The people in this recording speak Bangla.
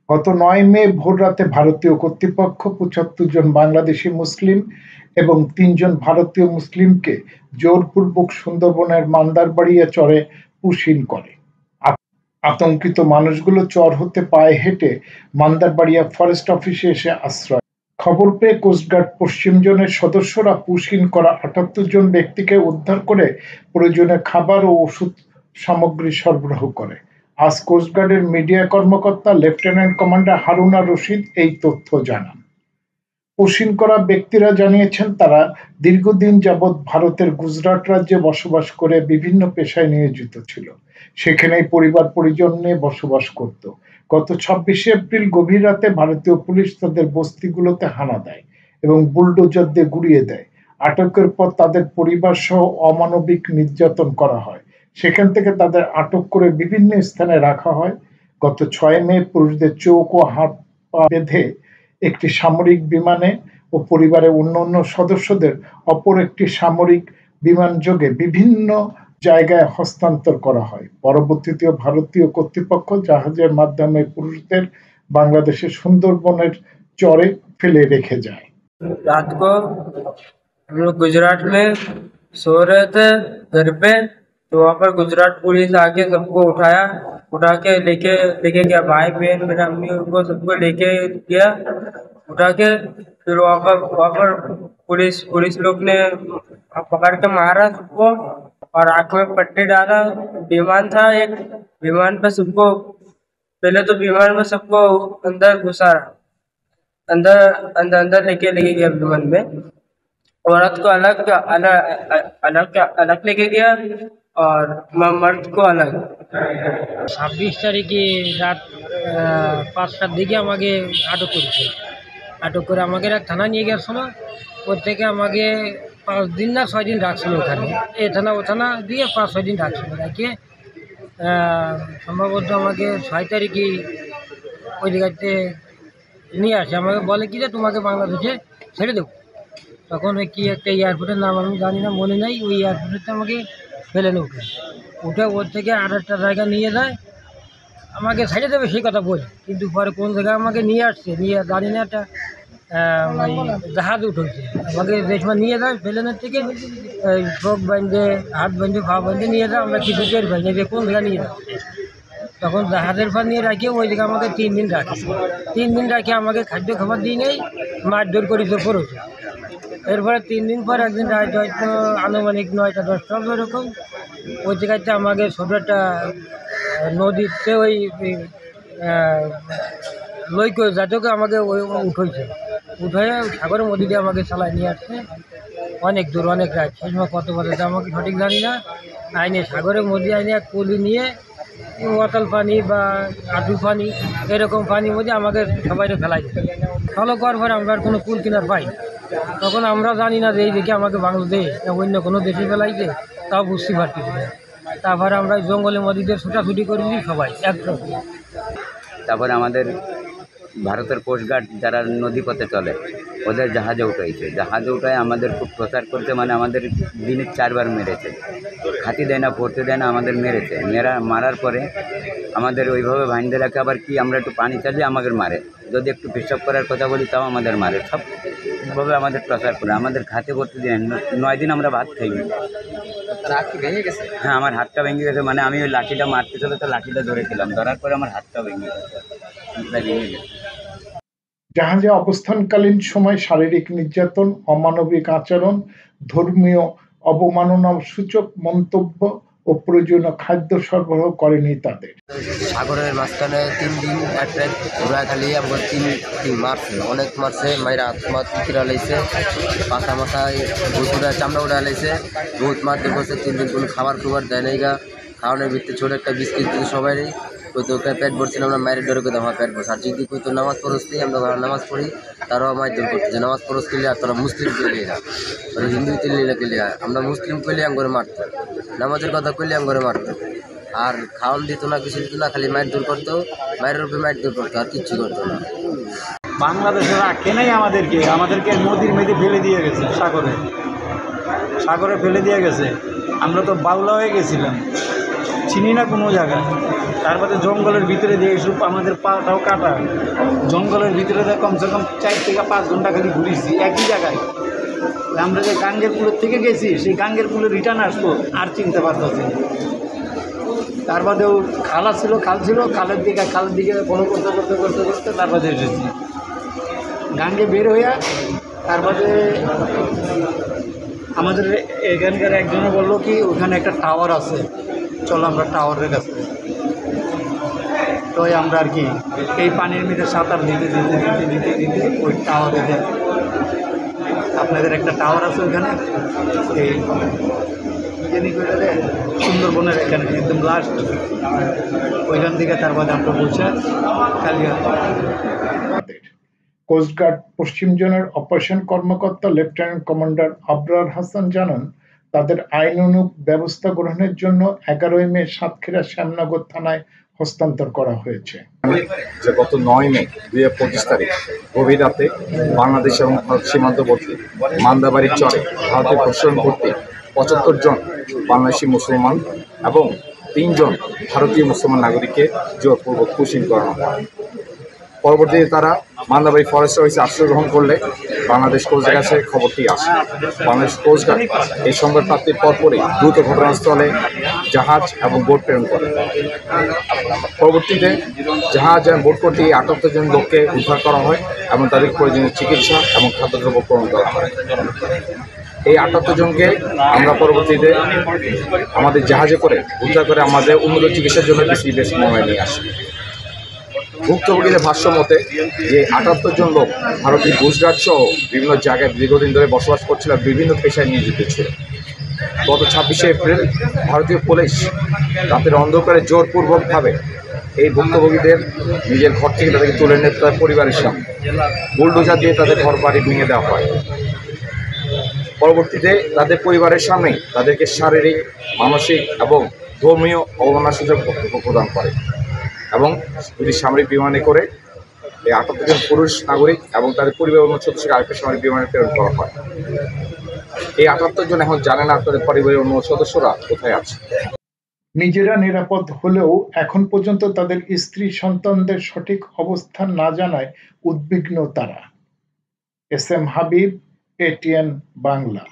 গত ৯ মে ভোররাতে ভারতীয় কর্তৃপক্ষ ৭৫ জন বাংলাদেশি মুসলিম এবং ৩ জন ভারতীয় মুসলিমকে জোরপূর্বক সুন্দরবনের মান্দারবাড়িয়া চরে পুশিন করে। আতঙ্কিত মানুষগুলো চর হতে পায়ে হেঁটে মান্দারবাড়িয়া ফরেস্ট অফিসে এসে আশ্রয়। খবর পেয়ে কোস্টগার্ড পশ্চিম জোনের সদস্যরা পুশিন করা ৭৮ জন ব্যক্তিকে উদ্ধার করে প্রয়োজনীয় খাবার ও ওষুধ সামগ্রী সরবরাহ করে। আজ কোস্টগার্ডের মিডিয়া কর্মকর্তা লেফটেন্যান্ট কমান্ডার হারুনা রশিদ এই তথ্য জানান। পুশিন করা ব্যক্তিরা জানিয়েছেন তারা দীর্ঘদিন যাবৎ ভারতের গুজরাট রাজ্যে বসবাস করে বিভিন্ন পেশায় নিয়োজিত ছিল। সেখানেই পরিবার পরিজন নিয়ে বসবাস করত। গত ২৬শে এপ্রিল গভীর রাতে ভারতীয় পুলিশ তাদের বস্তিগুলোতে হানা দেয় এবং বুলডোজার দিয়ে গুঁড়িয়ে দেয়। আটকের পর তাদের পরিবার সহ অমানবিক নির্যাতন করা হয়। সেখান থেকে তাদের আটক করে বিভিন্ন স্থানে রাখা হয়। গত ৬ মে পুরুষদের চোখ ও হাত পা বেঁধে একটি সামরিক বিমানে ও পরিবারের অন্যান্য সদস্যদের অপর একটি সামরিক বিমানযোগে বিভিন্ন জায়গায় হস্তান্তর করা হয়। পরবর্তীতে ভারতীয় কর্তৃপক্ষ জাহাজের মাধ্যমে পুরুষদের বাংলাদেশের সুন্দরবনের চরে ফেলে রেখে যায়। रात को हम लोग गुजरात में सो रहे थे घर पे, तो वहाँ पर गुजरात पुलिस आके सबको उठा के लेके लेके गया। भाई बहन मेरा अम्मी उनको सबको लेके गया उठा के। फिर वहाँ पर पुलिस लोग ने पकड़ के मारा सबको और आँख में पट्टी डाला। विमान था एक, विमान पे सबको पहले तो विमान में सबको अंदर घुसा, अंदर अंदर अंदर लेके गया विमान में। औरत को अलग लेके गया और मर्द को अलग। ২৬ তারিখে রাত ৫টার দিকে আমাকে আটক করেছে। আটক করে আমাকে এক থানায় নিয়ে গেছিলো। ওর থেকে আমাকে ৫ দিন না ৬ দিন রাখছিল ওখানে। এ থানা ও থানা দিয়ে ৫-৬ দিন রাখছিল। রাখিয়ে সম্ভবত আমাকে ৬ তারিখে ওই জায়গাতে নিয়ে আসে। আমাকে বলে কি যে তোমাকে বাংলাদেশে ছেড়ে দেবো। তখন ওই কী একটা এয়ারপোর্টের নাম আমি জানি না, মনে নেই। ওই এয়ারপোর্টেতে আমাকে ফেলে নেই উঠে ওর থেকে আর একটা জায়গা নিয়ে যায়। আমাকে ছেড়ে দেবে সেই কথা বলে, কিন্তু পরে কোন জায়গায় আমাকে নিয়ে আসছে, নিয়ে জানি না একটা ওই জাহাজ উঠেছে। আমাকে যে সময় নিয়ে যায় প্লেনের থেকে চোখ বাঁধে, হাত বাঁধে, পা বাঁধে নিয়ে যায়। আমরা কিছু টের পাই না যে কোন জায়গায় নিয়ে যাচ্ছে। তখন জাহাজের পর নিয়ে রাখি ওই জায়গায় আমাকে ৩ দিন রাখি। ৩ দিন রাখি আমাকে খাদ্য খাবার দিয়ে নেই, মারধর করে তো পড়েছে। এরপরে ৩ দিন পর একদিন রাত হয়তো আনুমানিক ৯টা-১০টা এরকম ওই জায়গাতে আমাকে ছোটো একটা নদীতে ওই লইকে যাতে আমাকে ওই উঠেছে। উঠে সাগরের মধ্যে দিয়ে আমাকে চালায় নিয়ে আসছে অনেক দূর, অনেক রাত। সেই সময় কত বাজে আমাকে সঠিক জানি না। আইনে সাগরের মধ্যে আইনে এক কলি নিয়ে বোতল পানি বা আঁটু পানি এরকম পানির মধ্যে আমাকে সবাই ফেলাই দেয়। ফলো করার পরে আমরা আর কোনো কুল কিনার পাই। তখন আমরা জানি না যে এই দিকে আমাকে বাংলাদেশ অন্য কোনো দেশে ফেলাইছে, তাও বুঝতে পারতেছি না। তারপরে আমরা জঙ্গলের মধ্যে দিয়ে ছুটাছুটি করেছি সবাই একসাথে। তারপরে আমাদের ভারতের কোস্টগার্ড যারা নদীপথে চলে ওদের জাহাজে উঠাইছে। জাহাজে উঠায় আমাদের খুব প্রচার করতে, মানে আমাদের দিনে 4 বার মেরেছে। খাতি দেয় না, পড়তে দেয় না, আমাদের মেরেছে। মারার পরে আমাদের ওইভাবে ভাইন্দে রাখে। আবার কি আমরা একটু পানি চাইলে আমাদের মারে, যদি একটু পেশাব করার কথা বলি তাও আমাদের মারে। সবভাবে আমাদের প্রচার করে, আমাদের খাতে করতে দেয়। 9 দিন আমরা ভাত খাইনি। ভেঙে গেছে? হ্যাঁ, আমার হাতটা ভেঙে গেছে। মানে আমি ওই লাঠিটা মারতে চলে তো লাঠিটা ধরেছিলাম, ধরার পরে আমার হাতটা ভেঙে গেছে। জাহাজে অবস্থানকালীন সময় শারীরিক নির্যাতন, অমানবিক আচরণ, ধর্মীয় অবমাননাসূচক মন্তব্য ও প্রয়োজনীয় খাদ্য সরবরাহ করেনি তাদের। সাগরের মাঝখানে 3 দিন এক রাত ঘোরা খালি আমাকে 3 মারছে, অনেক মারছে। মায়ের হাত কিরা লাইছে, পাতা মাথায় ভুতুরা চামড়া উঠা লাইছে, বহুত মারতে করছে। 3 দিন কোনো খাবার দেয় নাই গা। খাওয়ানোর ভিত্তি ছোটো একটা বিস্কিট দিতে সবাই নেই। কইতো পেট ভরছিল, আমরা মায়ের ডরে কইতো আমার পেট ভরছে। আর যদি কইতো নামাজ পড়ছি, আমরা ঘরে নামাজ পড়ি, তারাও আমার দূর করতেছে নামাজ পড়স কেলে। আর তোরা মুসলিম কইলে না, তোরা হিন্দু তিল্লিলা কেলে, আমরা মুসলিম কইলে আম করে মারতো। নামাজের কথা কইলে আম করে মারতো। আর খাওয়ান দিত না, কিছু দিত না, খালি মায়ের দূর করতো, মায়ের রূপে মায়ের দূর করতো, আর কিচ্ছু করতো না। বাংলাদেশের রাখে নাই আমাদেরকে নদীর মেঝে ফেলে দিয়ে গেছে, সাগরে ফেলে দিয়ে গেছে। আমরা তো বাউলা হয়ে গেছিলাম, চিনি না কোনো জায়গায়। তারপরে জঙ্গলের ভিতরে দিয়ে এসব আমাদের পাটাও কাটা, জঙ্গলের ভিতরে দিয়ে কমসে কম 4 থেকে 5 ঘন্টা খালি ঘুরেছি একই জায়গায়। আমরা যে গাঙ্গের পুলের থেকে গেছি, সেই গাঙ্গের পুলে রিটার্ন আসবো আর চিনতে পারতেছি না। তার বাদেও খালা ছিল, খাল ছিল, খালের দিকে ফলো করতে করতে করতে করতে তারপরে এসেছি গাঙ্গে বের হইয়া। তারপরে আমাদের এখানকার একজনে বললো কি ওখানে একটা টাওয়ার আছে, চলো আমরা টাওয়ারের কাছে। তো আমরা আর কি এই পানির মধ্যে সাঁতার দিতে দিতে দিতে দিতে দিতে ওই টাওয়ারে যাই। আপনাদের একটা টাওয়ার আছে ওখানে, এই জানি করে সুন্দরবনের এখানে একদম লাস্ট, ওইখান থেকে তারপরে আমরা বলছে কালিয়া। কোস্টগার্ড পশ্চিম জোনের অপারেশন কর্মকর্তা লেফটেন্যান্ট কমান্ডার আবরার হাসান জানান, তাদের আইনানুগ ব্যবস্থা গ্রহণের জন্য 11 মে সাতক্ষীরা শ্যামনগর থানায় হস্তান্তর করা হয়েছে। যে গত 9 মে 2025 তারিখ গভীর রাতে বাংলাদেশ এবং ভারত সীমান্তবর্তী মান্দাবাড়ির চরে ভারতের প্রশাসন কর্তৃক 75 জন বাংলাদেশি মুসলমান এবং 3 জন ভারতীয় মুসলমান নাগরিককে জোরপূর্বক পুশিং করানো হয়। পরবর্তীতে তারা মান্দাবাড়ি ফরেস্ট অফিসে আশ্রয় গ্রহণ করলে বাংলাদেশ কোস্টগার্ডের কাছে খবরটি আসে। বাংলাদেশ কোস্টগার্ড এই সংবাদ প্রাপ্তির পরপরই দ্রুত ঘটনাস্থলে জাহাজ এবং বোট প্রেরণ করে। পরবর্তীতে জাহাজ এবং বোট কর্তৃক 78 জন লোককে উদ্ধার করা হয় এবং তাদের প্রয়োজনীয় চিকিৎসা এবং খাদ্যদ্রব্য প্রদান করা হয়। এই 78 জনকে আমরা পরবর্তীতে আমাদের জাহাজে করে উদ্ধার করে আমাদের উন্নত চিকিৎসার জন্য বিদেশ মোড়ায় নিয়ে আসি। ভুক্তভোগীদের ভাষ্য মতে যে 78 জন লোক ভারতীয় গুজরাট সহ বিভিন্ন জায়গায় দীর্ঘদিন ধরে বসবাস করছিল, বিভিন্ন পেশায় নিয়োজিত ছিল। গত 26শে এপ্রিল ভারতীয় পুলিশ রাতের অন্ধকারে জোরপূর্বকভাবে এই ভুক্তভোগীদের নিজের ঘর থেকে তাদেরকে তুলে নিয়ে তাদের পরিবারের সামনে বুলডোজার দিয়ে তাদের ঘর বাড়ি ভেঙে দেওয়া হয়। পরবর্তীতে তাদের পরিবারের সামনেই তাদেরকে শারীরিক, মানসিক এবং ধর্মীয় অবমাননার সুযোগ বক্তব্য প্রদান করে এবং দুটি সামরিক বিমানে করে এই 78 জন পুরুষ নাগরিক এবং তাদের পরিবারের অন্য সদস্যকে আরেকটা সামরিক বিমানে প্রেরণ করা হয়। এই 78 জন এখন জানে না তাদের পরিবারের অন্য সদস্যরা কোথায় আছে। নিজেরা নিরাপদ হলেও এখন পর্যন্ত তাদের স্ত্রী সন্তানদের সঠিক অবস্থান না জানায় উদ্বিগ্ন তারা। S M Habib, ATN Bangla.